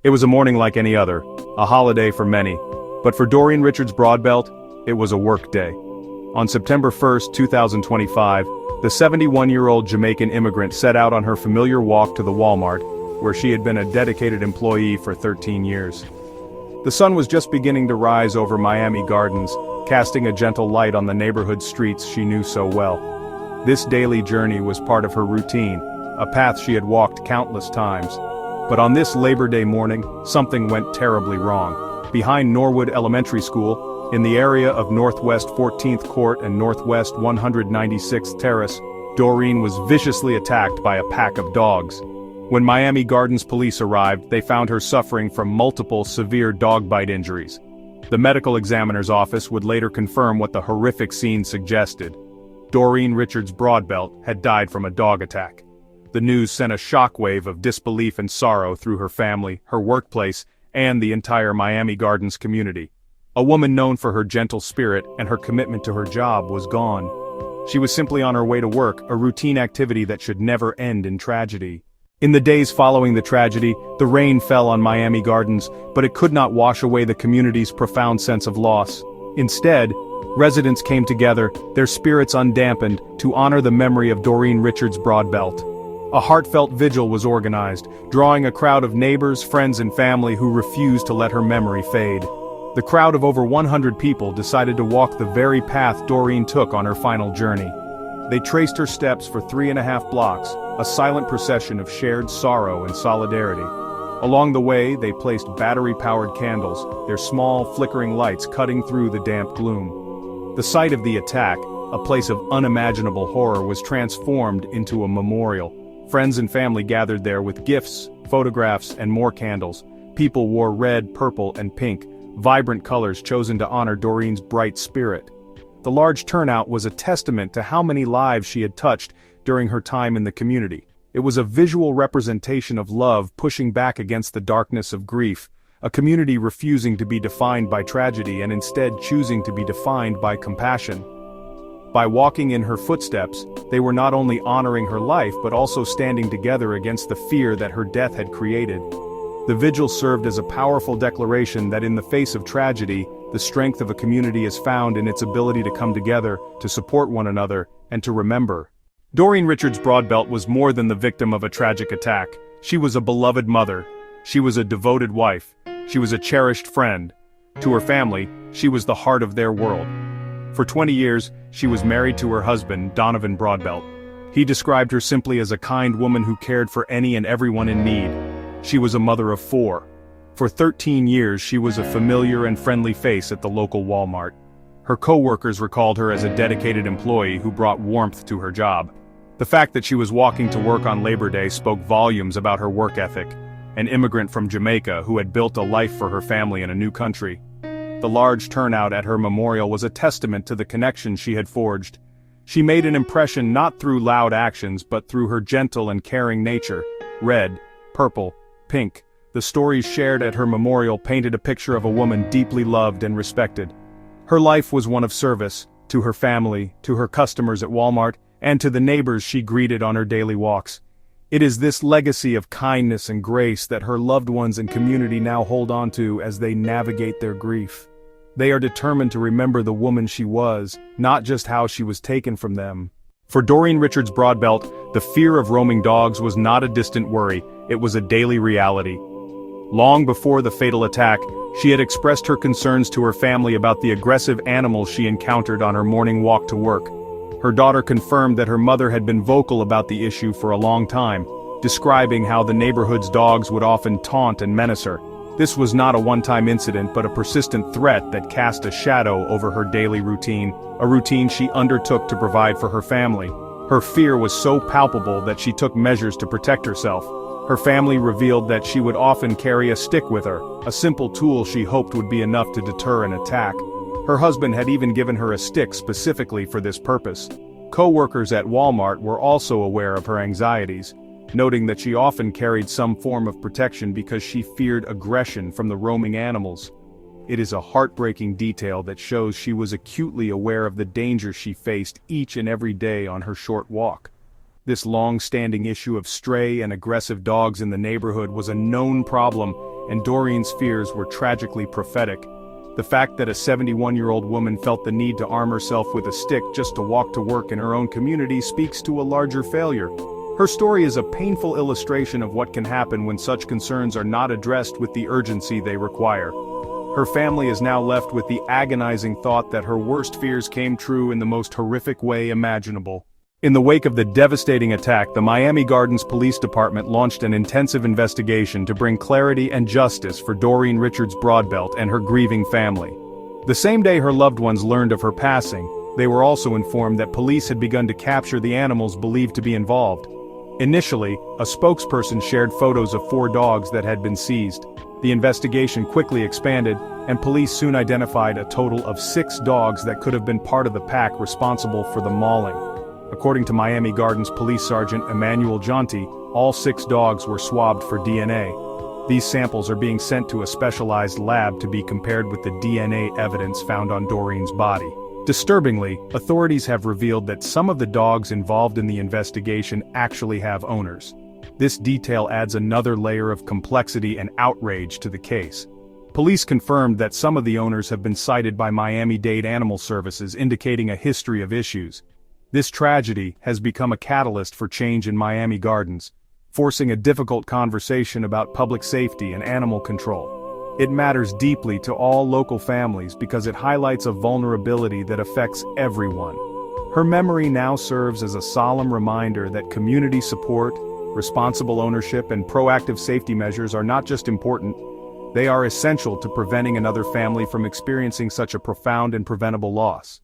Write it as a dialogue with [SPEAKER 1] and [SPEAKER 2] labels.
[SPEAKER 1] It was a morning like any other, a holiday for many, but for Doreen Richards Broadbelt, it was a work day. On September 1st, 2025, the 71-year-old Jamaican immigrant set out on her familiar walk to the Walmart, where she had been a dedicated employee for 13 years. The sun was just beginning to rise over Miami Gardens, casting a gentle light on the neighborhood streets she knew so well. This daily journey was part of her routine, a path she had walked countless times. But on this Labor Day morning, something went terribly wrong. Behind Norwood Elementary School, in the area of Northwest 14th Court and Northwest 196th Terrace, Doreen was viciously attacked by a pack of dogs. When Miami Gardens police arrived, they found her suffering from multiple severe dog bite injuries. The medical examiner's office would later confirm what the horrific scene suggested. Doreen Richards Broadbelt had died from a dog attack. The news sent a shockwave of disbelief and sorrow through her family, her workplace, and the entire Miami Gardens community. A woman known for her gentle spirit and her commitment to her job was gone. She was simply on her way to work, a routine activity that should never end in tragedy. In the days following the tragedy, the rain fell on Miami Gardens, but it could not wash away the community's profound sense of loss. Instead, residents came together, their spirits undampened, to honor the memory of Doreen Richards Broadbelt. A heartfelt vigil was organized, drawing a crowd of neighbors, friends and family who refused to let her memory fade. The crowd of over 100 people decided to walk the very path Doreen took on her final journey. They traced her steps for 3.5 blocks, a silent procession of shared sorrow and solidarity. Along the way, they placed battery-powered candles, their small, flickering lights cutting through the damp gloom. The site of the attack, a place of unimaginable horror, was transformed into a memorial. Friends and family gathered there with gifts, photographs, and more candles. People wore red, purple, and pink, vibrant colors chosen to honor Doreen's bright spirit. The large turnout was a testament to how many lives she had touched during her time in the community. It was a visual representation of love pushing back against the darkness of grief, a community refusing to be defined by tragedy and instead choosing to be defined by compassion. By walking in her footsteps, they were not only honoring her life but also standing together against the fear that her death had created. The vigil served as a powerful declaration that in the face of tragedy, the strength of a community is found in its ability to come together, to support one another, and to remember. Doreen Richards Broadbelt was more than the victim of a tragic attack. She was a beloved mother. She was a devoted wife. She was a cherished friend. To her family, she was the heart of their world. For 20 years, she was married to her husband, Donovan Broadbelt. He described her simply as a kind woman who cared for any and everyone in need. She was a mother of 4. For 13 years, she was a familiar and friendly face at the local Walmart. Her co-workers recalled her as a dedicated employee who brought warmth to her job. The fact that she was walking to work on Labor Day spoke volumes about her work ethic, an immigrant from Jamaica who had built a life for her family in a new country. The large turnout at her memorial was a testament to the connection she had forged. She made an impression not through loud actions but through her gentle and caring nature. Red, purple, pink, the stories shared at her memorial painted a picture of a woman deeply loved and respected. Her life was one of service, to her family, to her customers at Walmart, and to the neighbors she greeted on her daily walks. It is this legacy of kindness and grace that her loved ones and community now hold on to as they navigate their grief. They are determined to remember the woman she was, not just how she was taken from them. For Doreen Richards Broadbelt, the fear of roaming dogs was not a distant worry, it was a daily reality. Long before the fatal attack, she had expressed her concerns to her family about the aggressive animals she encountered on her morning walk to work. Her daughter confirmed that her mother had been vocal about the issue for a long time, describing how the neighborhood's dogs would often taunt and menace her. This was not a one-time incident but a persistent threat that cast a shadow over her daily routine, a routine she undertook to provide for her family. Her fear was so palpable that she took measures to protect herself. Her family revealed that she would often carry a stick with her, a simple tool she hoped would be enough to deter an attack. Her husband had even given her a stick specifically for this purpose. Co-workers at Walmart were also aware of her anxieties, noting that she often carried some form of protection because she feared aggression from the roaming animals. It is a heartbreaking detail that shows she was acutely aware of the danger she faced each and every day on her short walk. This long-standing issue of stray and aggressive dogs in the neighborhood was a known problem, and Doreen's fears were tragically prophetic. The fact that a 71-year-old woman felt the need to arm herself with a stick just to walk to work in her own community speaks to a larger failure. Her story is a painful illustration of what can happen when such concerns are not addressed with the urgency they require. Her family is now left with the agonizing thought that her worst fears came true in the most horrific way imaginable. In the wake of the devastating attack, the Miami Gardens Police Department launched an intensive investigation to bring clarity and justice for Doreen Richards Broadbelt and her grieving family. The same day her loved ones learned of her passing, they were also informed that police had begun to capture the animals believed to be involved. Initially, a spokesperson shared photos of 4 dogs that had been seized. The investigation quickly expanded, and police soon identified a total of 6 dogs that could have been part of the pack responsible for the mauling. According to Miami Gardens Police Sergeant Emmanuel Jonti, all 6 dogs were swabbed for DNA. These samples are being sent to a specialized lab to be compared with the DNA evidence found on Doreen's body. Disturbingly, authorities have revealed that some of the dogs involved in the investigation actually have owners. This detail adds another layer of complexity and outrage to the case. Police confirmed that some of the owners have been cited by Miami-Dade Animal Services, indicating a history of issues. This tragedy has become a catalyst for change in Miami Gardens, forcing a difficult conversation about public safety and animal control. It matters deeply to all local families because it highlights a vulnerability that affects everyone. Her memory now serves as a solemn reminder that community support, responsible ownership, and proactive safety measures are not just important, they are essential to preventing another family from experiencing such a profound and preventable loss.